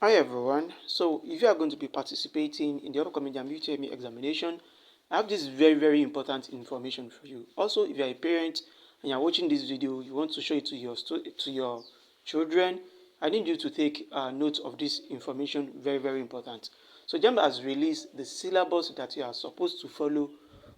Hi everyone. So if you are going to be participating in the upcoming JAMB UTME examination, I have this very important information for you. Also, if you are a parent and you are watching this video, you want to show it to your children, I need you to take note of this information. Very important. So JAMB has released the syllabus that you are supposed to follow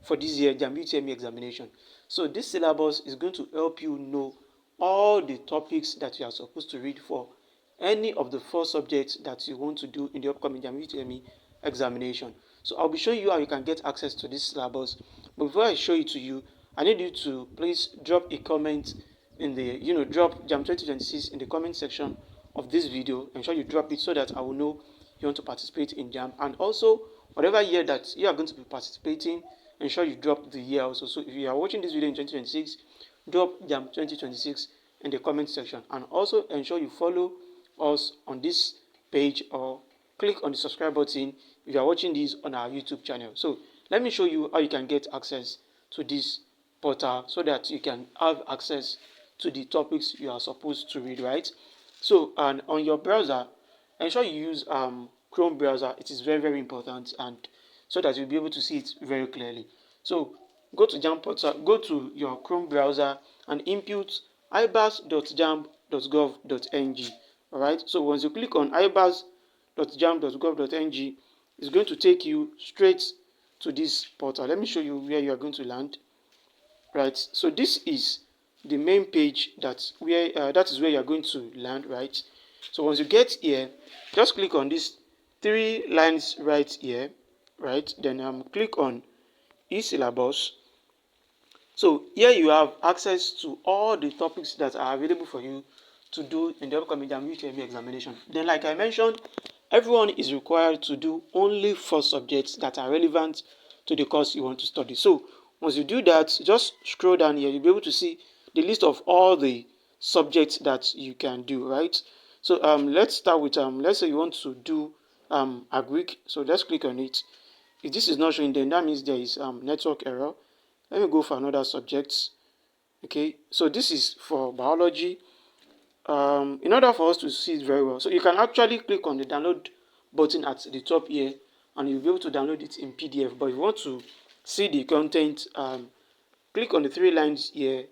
for this year JAMB UTME examination. So this syllabus is going to help you know all the topics that you are supposed to read for any of the 4 subjects that you want to do in the upcoming JAMB UTME examination. So I'll be showing you how you can get access to this syllabus. But before I show it to you, I need you to please drop a comment in the, drop JAMB 2026 in the comment section of this video. Ensure you drop it so that I will know you want to participate in JAMB. And also, whatever year that you are going to be participating, ensure you drop the year also. So if you are watching this video in 2026, drop JAMB 2026 in the comment section. And also ensure you follow us on this page or click on the subscribe button if you are watching this on our YouTube channel. So let me show you how you can get access to this portal so that you can have access to the topics you are supposed to read, right? So, and on your browser, ensure you use Chrome browser. It is very important, and so that you'll be able to see it very clearly. So go to JAMB portal, go to your Chrome browser and input ibas.jamb.gov.ng. Alright, so once you click on ibas.jamb.gov.ng, it's going to take you straight to this portal. Let me show you where you are going to land. Right, so this is the main page that is where you are going to land, right? So once you get here, just click on these 3 lines right here, right? Then click on e-syllabus. So here you have access to all the topics that are available for you to do in the upcoming JAMB UTME examination. Then, like I mentioned, everyone is required to do only 4 subjects that are relevant to the course you want to study. So once you do that, just scroll down here, you'll be able to see the list of all the subjects that you can do, right? So let's start with let's say you want to do agric. So let's click on it. If this is not showing, then that means there is network error. Let me go for another subject. Okay, so this is for biology. In order for us to see it very well, so you can actually click on the download button at the top here and you'll be able to download it in PDF. But if you want to see the content, click on the 3 lines here,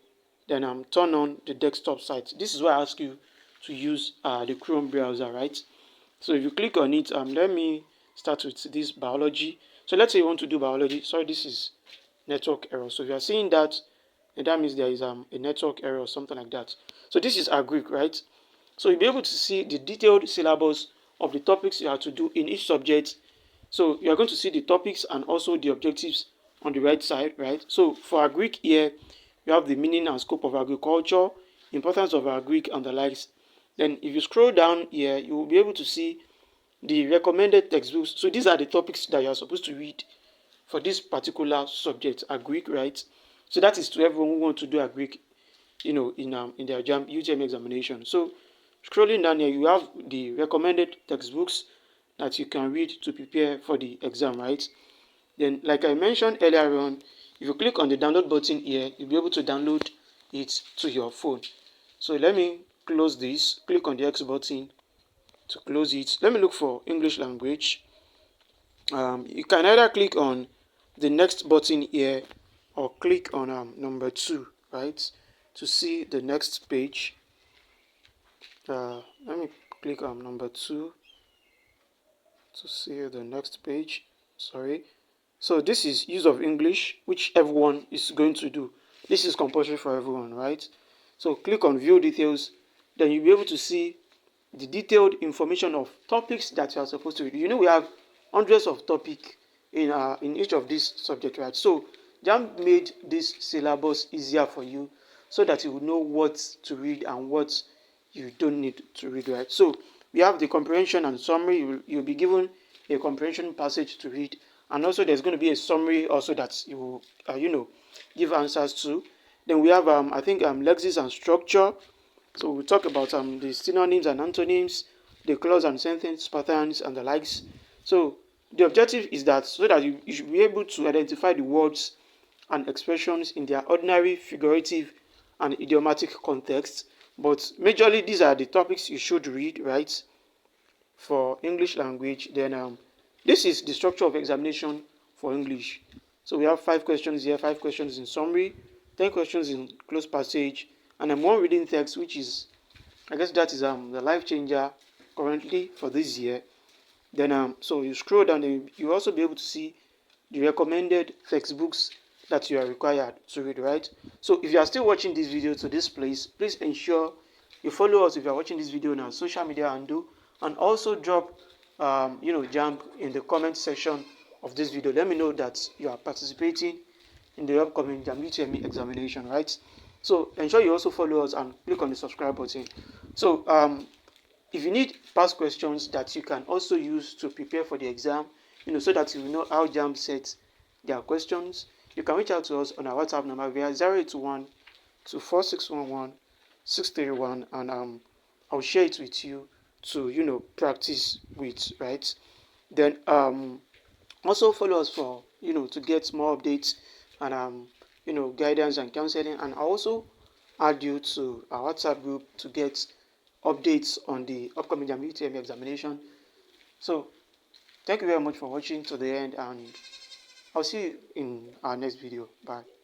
then turn on the desktop site. This is why I ask you to use the Chrome browser, right? So if you click on it, let me start with this biology. So let's say you want to do biology. Sorry, this is network error. So if you are seeing that, that means there is a network error or something like that. So this is agric, right? So you'll be able to see the detailed syllabus of the topics you have to do in each subject. So you are going to see the topics and also the objectives on the right side, right? So for agric here, you have the meaning and scope of agriculture, importance of agric and the likes. Then if you scroll down here, you will be able to see the recommended textbooks. So these are the topics that you are supposed to read for this particular subject, agric, right? So that is to everyone who wants to do agric, in their JAMB UTME examination. So scrolling down here, you have the recommended textbooks that you can read to prepare for the exam, right? Then, like I mentioned earlier on, if you click on the download button here, you'll be able to download it to your phone. So let me close this. Click on the X button to close it. Let me look for English language. You can either click on the next button here or click on number 2, right, to see the next page. Let me click on number 2 to see the next page. Sorry. So this is use of English, which everyone is going to do. This is compulsory for everyone, right? So click on view details. Then you'll be able to see the detailed information of topics that you are supposed to read. We have hundreds of topics in each of these subjects, right? So JAMB made this syllabus easier for you so that you will know what to read and what you don't need to read, right? So we have the comprehension and summary. You'll be given a comprehension passage to read, and also there's going to be a summary also that you will give answers to. Then we have I think lexis and structure. So we'll talk about the synonyms and antonyms, the clause and sentence patterns and the likes. So the objective is that so that you should be able to identify the words and expressions in their ordinary, figurative, and idiomatic context. But majorly, these are the topics you should read, right? for English language. Then this is the structure of examination for English. So we have 5 questions here, 5 questions in summary, 10 questions in closed passage, and one reading text, which is, I guess that is the life changer currently for this year. Then so you scroll down and you also be able to see the recommended textbooks that you are required to read, right? So if you are still watching this video to this place, please ensure you follow us if you are watching this video on our social media handle, and also drop JAMB in the comment section of this video. Let me know that you are participating in the upcoming JAMB UTME examination, right? So ensure you also follow us and click on the subscribe button. So if you need past questions that you can also use to prepare for the exam, so that you know how JAMB sets their questions, you can reach out to us on our WhatsApp number via 081 24611 631, and I'll share it with you to practice with, right? Then also follow us for to get more updates and guidance and counseling, and I'll also add you to our WhatsApp group to get updates on the upcoming JAMB UTME examination. So thank you very much for watching to the end, and I'll see you in our next video. Bye.